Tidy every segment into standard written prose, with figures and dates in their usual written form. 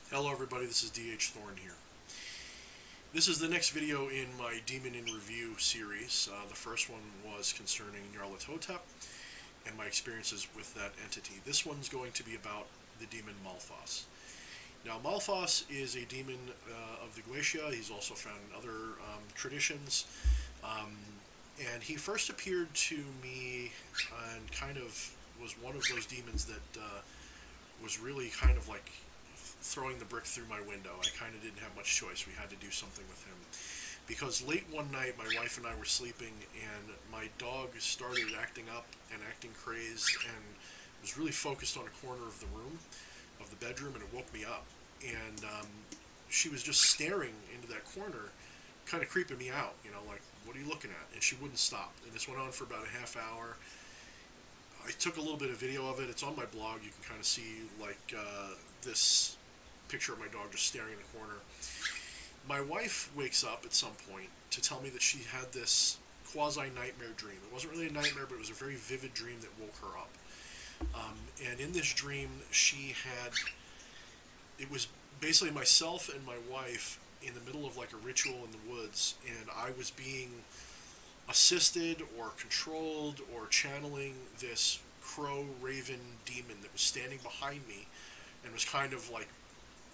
Hello everybody, this is DH Thorne here. This is the next video in my Demon in Review series. The first one was concerning Nyarlathotep and my experiences with that entity. This one's going to be about the demon Malphas. Now, Malphas is a demon of the Goetia. He's also found in other traditions. Um, and he first appeared to me and kind of was one of those demons that was really kind of like throwing the brick through my window. I kind of didn't have much choice. We had to do something with him. Because late one night, my wife and I were sleeping, and my dog started acting up and acting crazed and was really focused on a corner of the room, of the bedroom, and it woke me up. And she was just staring into that corner, kind of creeping me out, like, what are you looking at? And she wouldn't stop. And this went on for about a half hour. I took a little bit of video of it. It's on my blog. You can kind of see, like, this picture of my dog just staring in the corner. My wife wakes up at some point to tell me that she had this quasi-nightmare dream. It wasn't really a nightmare, but it was a very vivid dream that woke her up. And in this dream, it was basically myself and my wife in the middle of like a ritual in the woods, and I was being assisted or controlled or channeling this crow raven demon that was standing behind me and was kind of like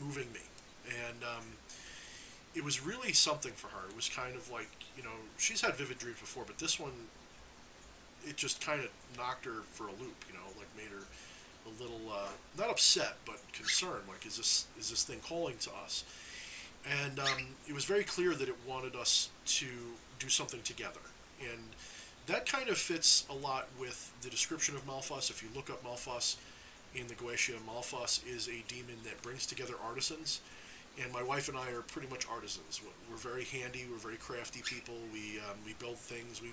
moving me. And it was really something for her. It was kind of like, she's had vivid dreams before, but this one, it just kind of knocked her for a loop, like made her a little, not upset, but concerned. Like, is this thing calling to us? And it was very clear that it wanted us to do something together. And that kind of fits a lot with the description of Malphas. If you look up Malphas in the Goetia, Malphas is a demon that brings together artisans. And my wife and I are pretty much artisans. We're very handy. We're very crafty people. We build things. We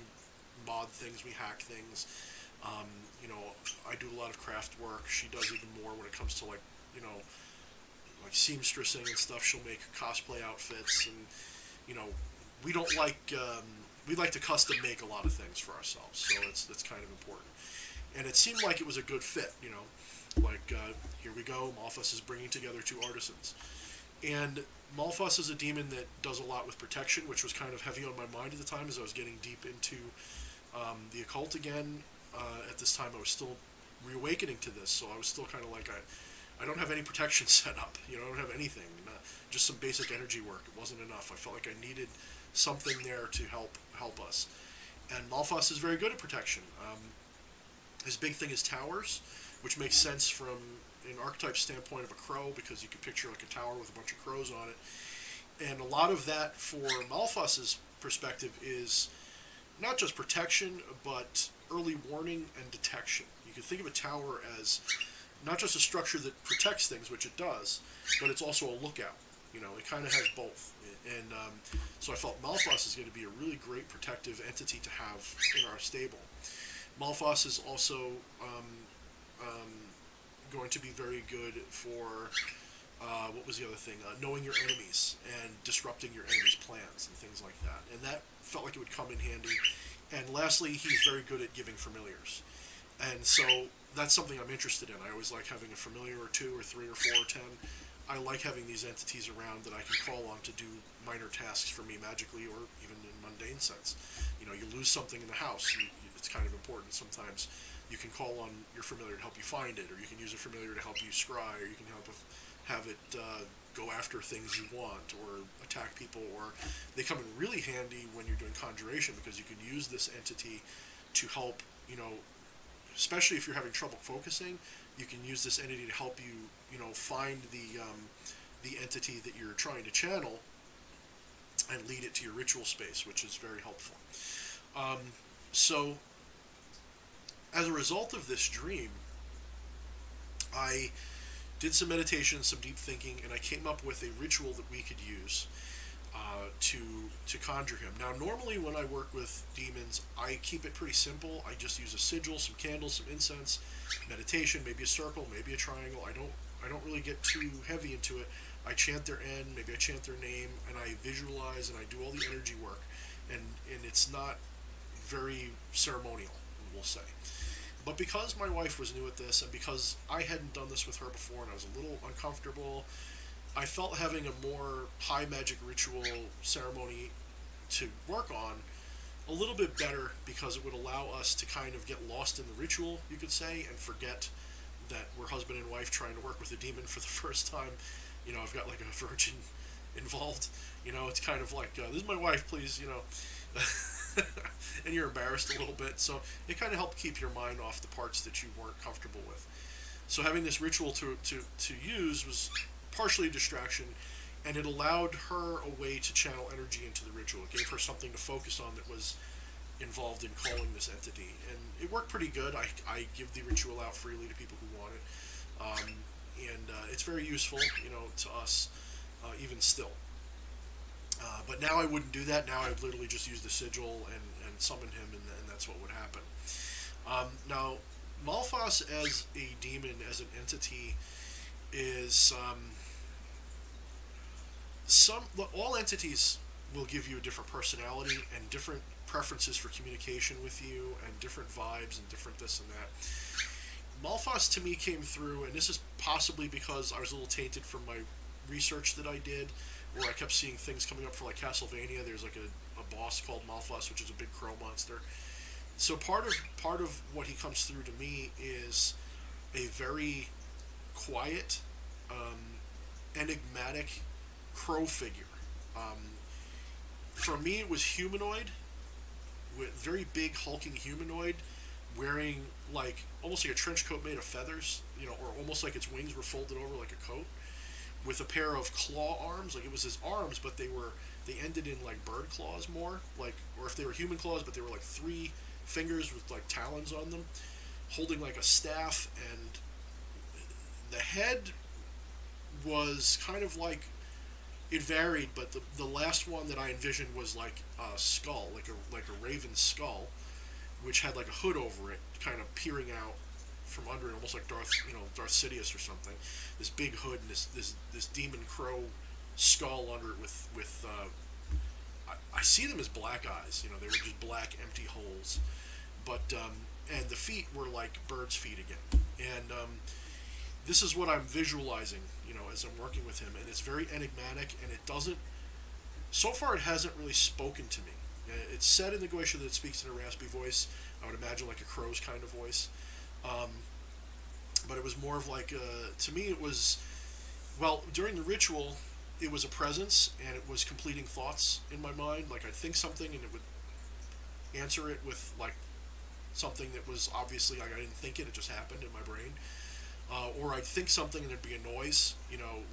mod things. We hack things. Um, I do a lot of craft work. She does even more when it comes to like seamstressing and stuff. She'll make cosplay outfits, and we don't like we like to custom make a lot of things for ourselves. So that's kind of important. And it seemed like it was a good fit. Like here we go. Malphas is bringing together two artisans. And Malphas is a demon that does a lot with protection, which was kind of heavy on my mind at the time as I was getting deep into the occult again. At this time, I was still reawakening to this, so I was still kind of like, I don't have any protection set up. I don't have anything. Just some basic energy work. It wasn't enough. I felt like I needed something there to help us. And Malphas is very good at protection. His big thing is towers, which makes sense from an archetype standpoint of a crow, because you can picture like a tower with a bunch of crows on it. And a lot of that for Malphas's perspective is not just protection, but early warning and detection. You can think of a tower as not just a structure that protects things, which it does, but it's also a lookout. It kind of has both. And so I felt Malphas is going to be a really great protective entity to have in our stable. Malphas is also going to be very good for what was the other thing? Knowing your enemies and disrupting your enemies' plans and things like that. And that felt like it would come in handy. And lastly, he's very good at giving familiars. And so that's something I'm interested in. I always like having a familiar or two or three or four or 10. I like having these entities around that I can call on to do minor tasks for me magically or even in mundane sense. You lose something in the house, it's kind of important. Sometimes you can call on your familiar to help you find it, or you can use a familiar to help you scry, or you can have it go after things you want, or attack people, or they come in really handy when you're doing conjuration, because you can use this entity to help, especially if you're having trouble focusing, you can use this entity to help you, find the entity that you're trying to channel and lead it to your ritual space, which is very helpful. So, as a result of this dream, I did some meditation, some deep thinking, and I came up with a ritual that we could use to conjure him. Now, normally when I work with demons, I keep it pretty simple. I just use a sigil, some candles, some incense, meditation, maybe a circle, maybe a triangle. I don't really get too heavy into it. I chant their end, maybe I chant their name, and I visualize and I do all the energy work. And it's not very ceremonial, we'll say. But because my wife was new at this, and because I hadn't done this with her before, and I was a little uncomfortable, I felt having a more high magic ritual ceremony to work on a little bit better, because it would allow us to kind of get lost in the ritual, you could say, and forget that we're husband and wife trying to work with a demon for the first time. I've got like a virgin involved. It's kind of like, this is my wife, please, and you're embarrassed a little bit. So it kind of helped keep your mind off the parts that you weren't comfortable with. So having this ritual to use was partially a distraction, and it allowed her a way to channel energy into the ritual. It gave her something to focus on that was involved in calling this entity, and it worked pretty good. I give the ritual out freely to people who want it, and it's very useful, to us, even still. But now I wouldn't do that. Now I would literally just use the sigil and summon him, and that's what would happen. Now, Malphas as a demon, as an entity, is all entities will give you a different personality and different preferences for communication with you, and different vibes and different this and that. Malphas to me came through, and this is possibly because I was a little tainted from my research that I did, where I kept seeing things coming up for like Castlevania. There's like a boss called Malphas, which is a big crow monster. So part of what he comes through to me is a very quiet, enigmatic crow figure. For me, it was humanoid, with very big hulking humanoid, wearing like almost like a trench coat made of feathers, or almost like its wings were folded over like a coat, with a pair of claw arms. Like it was his arms, but they ended in like bird claws more, like, or if they were human claws, but they were like 3 fingers with like talons on them, holding like a staff, and the head was kind of like, it varied, but the last one that I envisioned was like a skull, like a raven's skull, which had like a hood over it, kind of peering out from under it, almost like Darth Sidious or something. This big hood and this demon crow skull under it with I see them as black eyes. They were just black empty holes, but and the feet were like bird's feet again, and this is what I'm visualizing, as I'm working with him, and it's very enigmatic, and it doesn't. So far, it hasn't really spoken to me. It's said in the Goetia that it speaks in a raspy voice. I would imagine like a crow's kind of voice, but it was more of like to me it was, well, during the ritual, it was a presence, and it was completing thoughts in my mind. Like I'd think something, and it would answer it with like something that was obviously like I didn't think it; it just happened in my brain. Or I'd think something and there'd be a noise,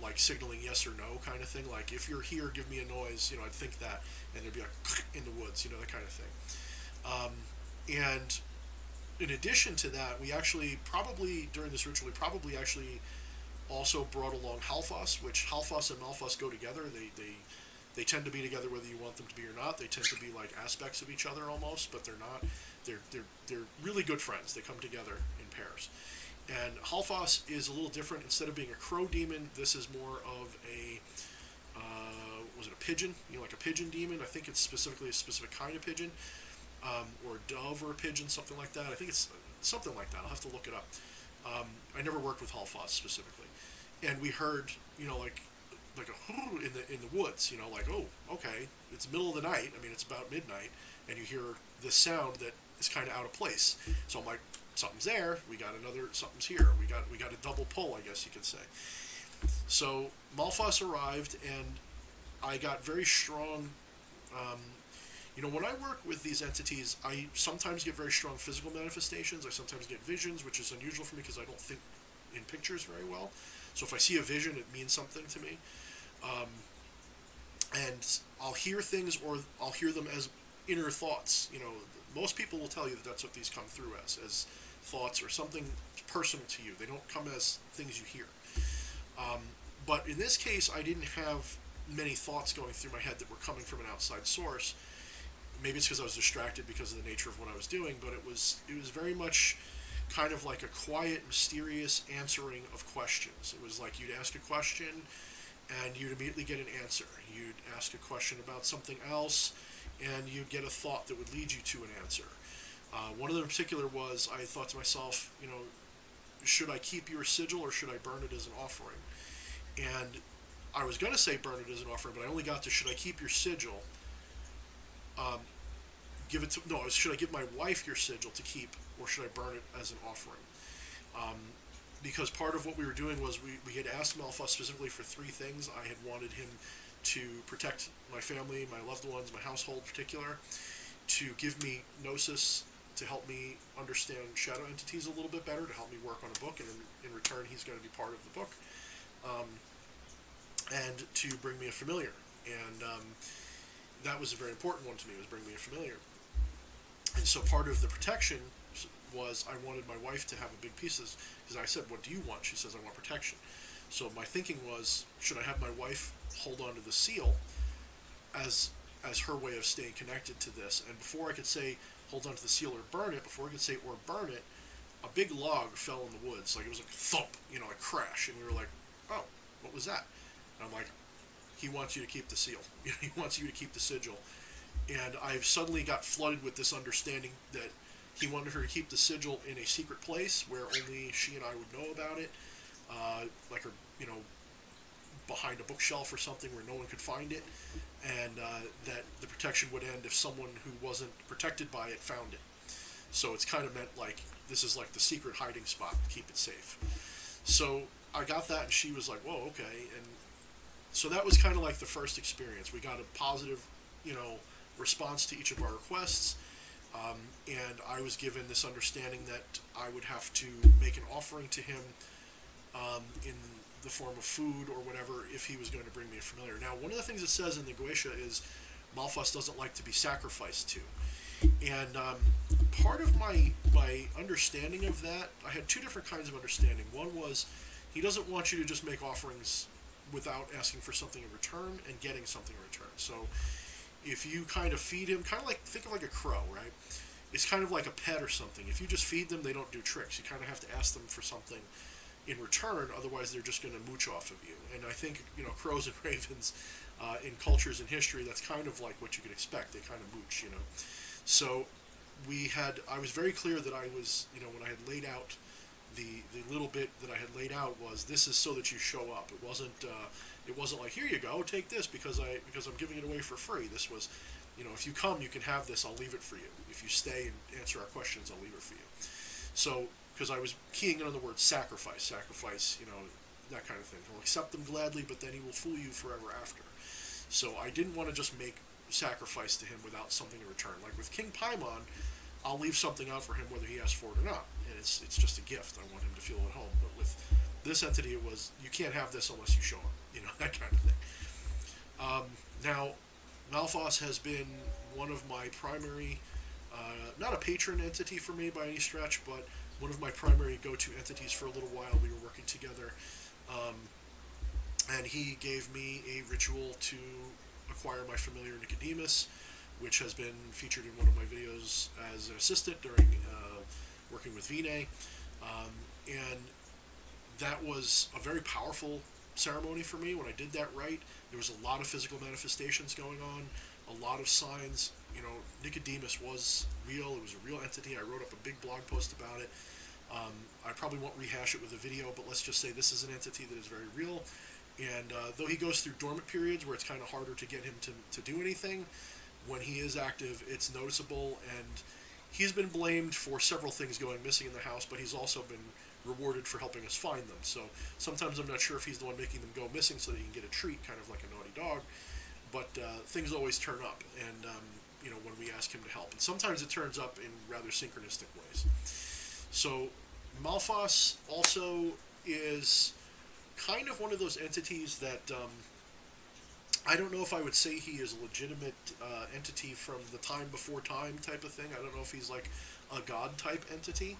like signaling yes or no kind of thing. Like, if you're here, give me a noise, I'd think that, and there'd be like in the woods, that kind of thing. And in addition to that, we actually probably, during this ritual, we probably actually also brought along Malphas, which Malphas and Malphas go together. They tend to be together whether you want them to be or not. They tend to be like aspects of each other almost, but they're not. They're really good friends. They come together in pairs. And Malphas is a little different. Instead of being a crow demon, this is more of a, was it a pigeon? Like a pigeon demon. I think it's specifically a specific kind of pigeon, or a dove or a pigeon, something like that. I think it's something like that. I'll have to look it up. I never worked with Malphas specifically, and we heard, like a hoo in the woods. Like, oh, okay, it's the middle of the night. I mean, it's about midnight, and you hear this sound that is kind of out of place. So I'm like, something's there. Something's here. We got a double pull, I guess you could say. So Malphas arrived, and I got very strong. When I work with these entities, I sometimes get very strong physical manifestations. I sometimes get visions, which is unusual for me because I don't think in pictures very well. So if I see a vision, it means something to me. And I'll hear things, or I'll hear them as inner thoughts. Most people will tell you that that's what these come through as thoughts or something personal to you. They don't come as things you hear. But in this case, I didn't have many thoughts going through my head that were coming from an outside source. Maybe it's because I was distracted because of the nature of what I was doing, but it was very much kind of like a quiet, mysterious answering of questions. It was like you'd ask a question, and you'd immediately get an answer. You'd ask a question about something else, and you'd get a thought that would lead you to an answer. One of them in particular was, I thought to myself, should I keep your sigil or should I burn it as an offering? And I was going to say burn it as an offering, but I only got to should I keep your sigil? Um, give it to no. Should I give my wife your sigil to keep, or should I burn it as an offering? Um, because part of what we were doing was we had asked Malphas specifically for three things. I had wanted him to protect my family, my loved ones, my household in particular, to give me gnosis to help me understand shadow entities a little bit better, to help me work on a book, and in return he's going to be part of the book, um, and to bring me a familiar. And that was a very important one to me, was bring me a familiar. And so part of the protection was I wanted my wife to have a big piece, because I said, what do you want? She says, I want protection. So my thinking was, should I have my wife hold on to the seal as her way of staying connected to this? And before I could say hold on to the seal or burn it, before I could say or burn it, a big log fell in the woods. Like, it was like thump, a crash. And we were like, oh, what was that? And I'm like, he wants you to keep the seal. He wants you to keep the sigil. And I suddenly got flooded with this understanding that he wanted her to keep the sigil in a secret place where only she and I would know about it, like her, behind a bookshelf or something where no one could find it, and that the protection would end if someone who wasn't protected by it found it. So it's kind of meant like this is like the secret hiding spot, keep it safe. So I got that, and she was like, whoa, okay. And so that was kind of like the first experience. We got a positive, response to each of our requests. And I was given this understanding that I would have to make an offering to him in the form of food or whatever if he was going to bring me a familiar. Now, one of the things it says in the Goetia is Malphas doesn't like to be sacrificed to. And part of my understanding of that, I had two different kinds of understanding. One was he doesn't want you to just make offerings without asking for something in return and getting something in return. So if you kind of feed him, kind of like, think of like a crow, right? It's kind of like a pet or something. If you just feed them, they don't do tricks. You kind of have to ask them for something in return, otherwise they're just going to mooch off of you. And I think, crows and ravens, in cultures and history, that's kind of like what you could expect. They kind of mooch, So I was very clear that I was, when I had laid out the little bit that I had laid out was, this is so that you show up. It wasn't like, here you go, take this because I'm giving it away for free. This was, if you come, you can have this, I'll leave it for you. If you stay and answer our questions, I'll leave it for you. So, because I was keying in on the word sacrifice, that kind of thing. He'll accept them gladly, but then he will fool you forever after. So I didn't want to just make sacrifice to him without something in return. Like with King Paimon, I'll leave something out for him whether he asks for it or not. And it's just a gift. I want him to feel at home. But with this entity, it was, you can't have this unless you show him. That kind of thing. Now, Malphas has been one of my primary, not a patron entity for me by any stretch, but one of my primary go-to entities for a little while. We were working together. And he gave me a ritual to acquire my familiar Nicodemus, which has been featured in one of my videos as an assistant during working with Vine. And that was a very powerful ceremony for me. When I did that right, there was a lot of physical manifestations going on, a lot of signs. Nicodemus was real. It was a real entity. I wrote up a big blog post about it. I probably won't rehash it with a video, but let's just say this is an entity that is very real. And though he goes through dormant periods where it's kind of harder to get him to do anything, when he is active, it's noticeable. And he's been blamed for several things going missing in the house, but he's also been rewarded for helping us find them. So sometimes I'm not sure if he's the one making them go missing so that he can get a treat, kind of like a naughty dog. But things always turn up, and when we ask him to help. And sometimes it turns up in rather synchronistic ways. So Malphas also is kind of one of those entities that I don't know if I would say he is a legitimate entity from the time before time type of thing. I don't know if he's like a god type entity.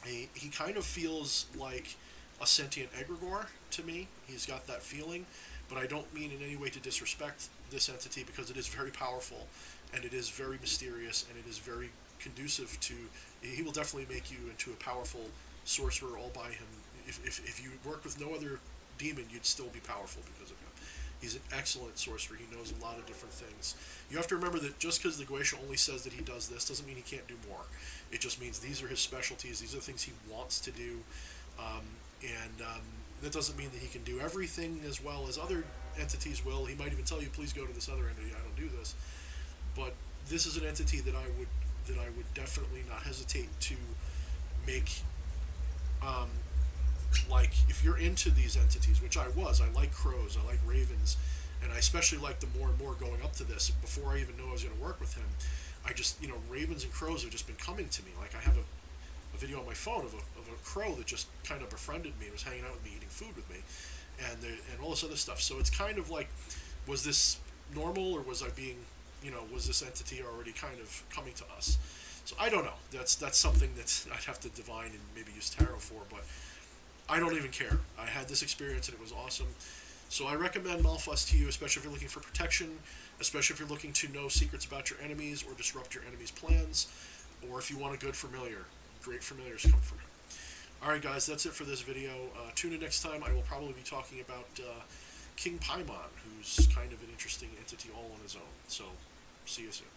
He kind of feels like a sentient egregore to me. He's got that feeling, but I don't mean in any way to disrespect this entity, because it is very powerful and it is very mysterious and it is very conducive to. He will definitely make you into a powerful sorcerer all by him. If you work with no other demon, you'd still be powerful because of him. He's an excellent sorcerer. He knows a lot of different things. You have to remember that just because the Goetia only says that he does this doesn't mean he can't do more. It just means these are his specialties. These are the things he wants to do. That doesn't mean that he can do everything as well as other entities will. He might even tell you, please go to this other entity. I don't do this. But this is an entity that I would definitely not hesitate to make. Like, if you're into these entities, which I was, I like crows, I like ravens, and I especially like them more and more going up to this. Before I even knew I was going to work with him, I just, ravens and crows have just been coming to me. Like, I have a video on my phone of a crow that just kind of befriended me and was hanging out with me, eating food with me, and all this other stuff. So it's kind of like, was this normal, or was I being, was this entity already kind of coming to us? So I don't know. That's something that I'd have to divine and maybe use tarot for, but I don't even care. I had this experience and it was awesome. So I recommend Malphas to you, especially if you're looking for protection, especially if you're looking to know secrets about your enemies or disrupt your enemies' plans, or if you want a good familiar. Great familiars come from him. Alright guys, that's it for this video. Tune in next time. I will probably be talking about King Paimon, who's kind of an interesting entity all on his own. So, see you soon.